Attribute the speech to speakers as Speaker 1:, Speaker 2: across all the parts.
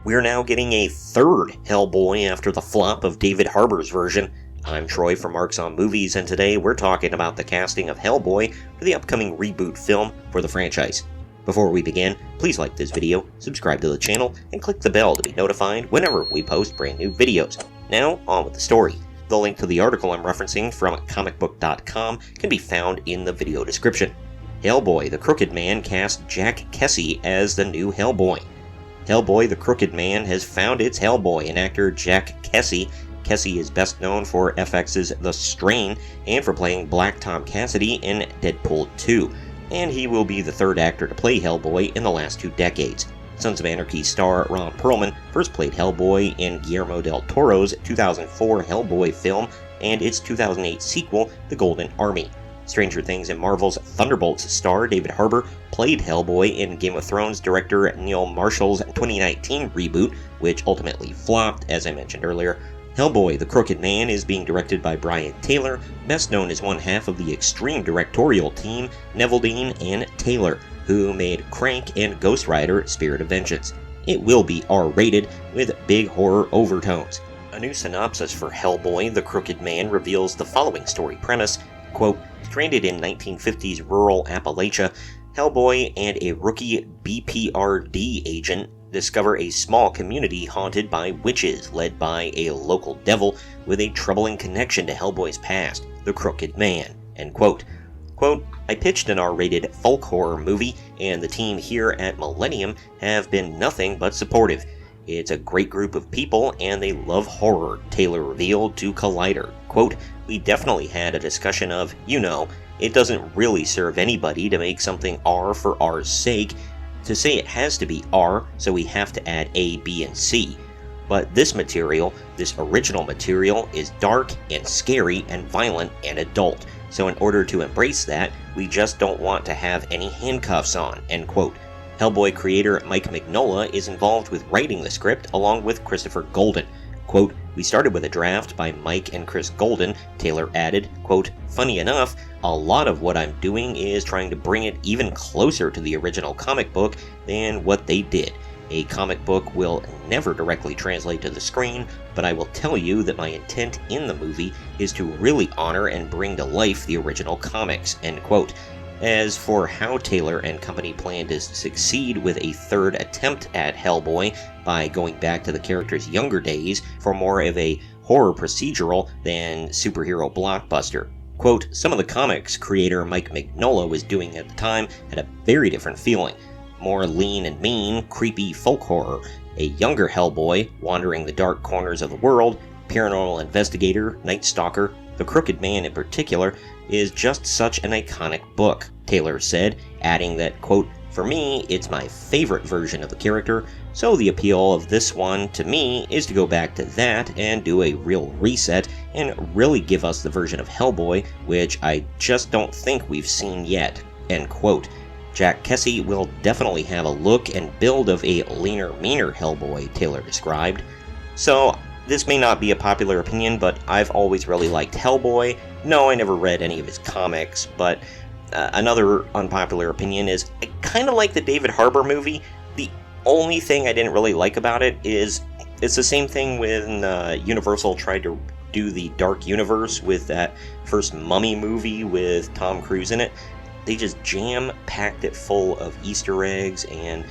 Speaker 1: We're now getting a third Hellboy after the flop of David Harbour's version. I'm Troy from Marks on Movies, and today we're talking about the casting of Hellboy for the upcoming reboot film for the franchise. Before we begin, please like this video, subscribe to the channel, and click the bell to be notified whenever we post brand new videos. Now, on with the story. The link to the article I'm referencing from comicbook.com can be found in the video description. Hellboy, the Crooked Man cast Jack Kesy as the new Hellboy. Hellboy, the Crooked Man has found its Hellboy in actor Jack Kesy. Kesy is best known for FX's The Strain and for playing Black Tom Cassidy in Deadpool 2, and he will be the third actor to play Hellboy in the last 2 decades. Sons of Anarchy star Ron Perlman first played Hellboy in Guillermo del Toro's 2004 Hellboy film and its 2008 sequel, The Golden Army. Stranger Things and Marvel's Thunderbolts star David Harbour played Hellboy in Game of Thrones director Neil Marshall's 2019 reboot, which ultimately flopped, as I mentioned earlier. Hellboy, the Crooked Man is being directed by Brian Taylor, best known as one half of the Extreme directorial team, Neveldine and Taylor, who made Crank and Ghost Rider Spirit of Vengeance. It will be R-rated, with big horror overtones. A new synopsis for Hellboy, the Crooked Man reveals the following story premise, quote, stranded in 1950s rural Appalachia, Hellboy and a rookie BPRD agent discover a small community haunted by witches led by a local devil with a troubling connection to Hellboy's past, the Crooked Man, end quote. Quote, I pitched an R-rated folk horror movie, and the team here at Millennium have been nothing but supportive. It's a great group of people, and they love horror, Taylor revealed to Collider. Quote, we definitely had a discussion of, it doesn't really serve anybody to make something R for R's sake, to say it has to be R, so we have to add A, B, and C. But this original material, is dark and scary and violent and adult, so in order to embrace that, we just don't want to have any handcuffs on, end quote. Hellboy creator Mike Mignola is involved with writing the script along with Christopher Golden. Quote, we started with a draft by Mike and Chris Golden, Taylor added, quote, funny enough, a lot of what I'm doing is trying to bring it even closer to the original comic book than what they did. A comic book will never directly translate to the screen, but I will tell you that my intent in the movie is to really honor and bring to life the original comics, end quote. As for how Taylor and company plan to succeed with a third attempt at Hellboy by going back to the character's younger days for more of a horror procedural than superhero blockbuster. Quote, some of the comics creator Mike Mignola was doing at the time had a very different feeling. More lean and mean, creepy folk horror. A younger Hellboy, wandering the dark corners of the world, paranormal investigator, night stalker, the Crooked Man in particular, is just such an iconic book, Taylor said, adding that, quote, for me, it's my favorite version of the character, so the appeal of this one to me is to go back to that and do a real reset and really give us the version of Hellboy, which I just don't think we've seen yet, end quote. Jack Kesy will definitely have a look and build of a leaner, meaner Hellboy, Taylor described. So, this may not be a popular opinion, but I've always really liked Hellboy. No, I never read any of his comics, but another unpopular opinion is I kind of like the David Harbour movie. The only thing I didn't really like about it is it's the same thing when Universal tried to do the Dark Universe with that first Mummy movie with Tom Cruise in it. They just jam-packed it full of Easter eggs and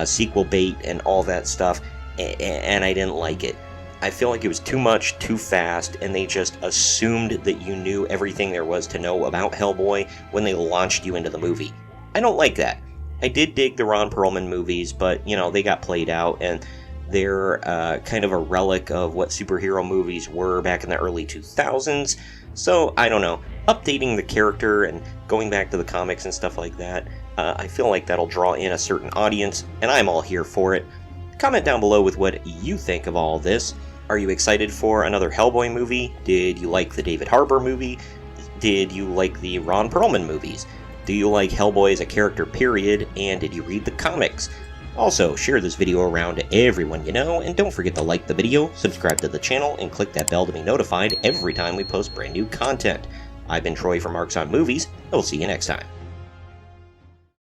Speaker 1: sequel bait and all that stuff, and I didn't like it. I feel like it was too much, too fast, and they just assumed that you knew everything there was to know about Hellboy when they launched you into the movie. I don't like that. I did dig the Ron Perlman movies, but, they got played out, and they're kind of a relic of what superhero movies were back in the early 2000s, so, I don't know. Updating the character and going back to the comics and stuff like that, I feel like that'll draw in a certain audience, and I'm all here for it. Comment down below with what you think of all this. Are you excited for another Hellboy movie? Did you like the David Harbour movie? Did you like the Ron Perlman movies? Do you like Hellboy as a character, period? And did you read the comics? Also, share this video around to everyone you know, and don't forget to like the video, subscribe to the channel, and click that bell to be notified every time we post brand new content. I've been Troy from Marks on Movies, and we'll see you next time.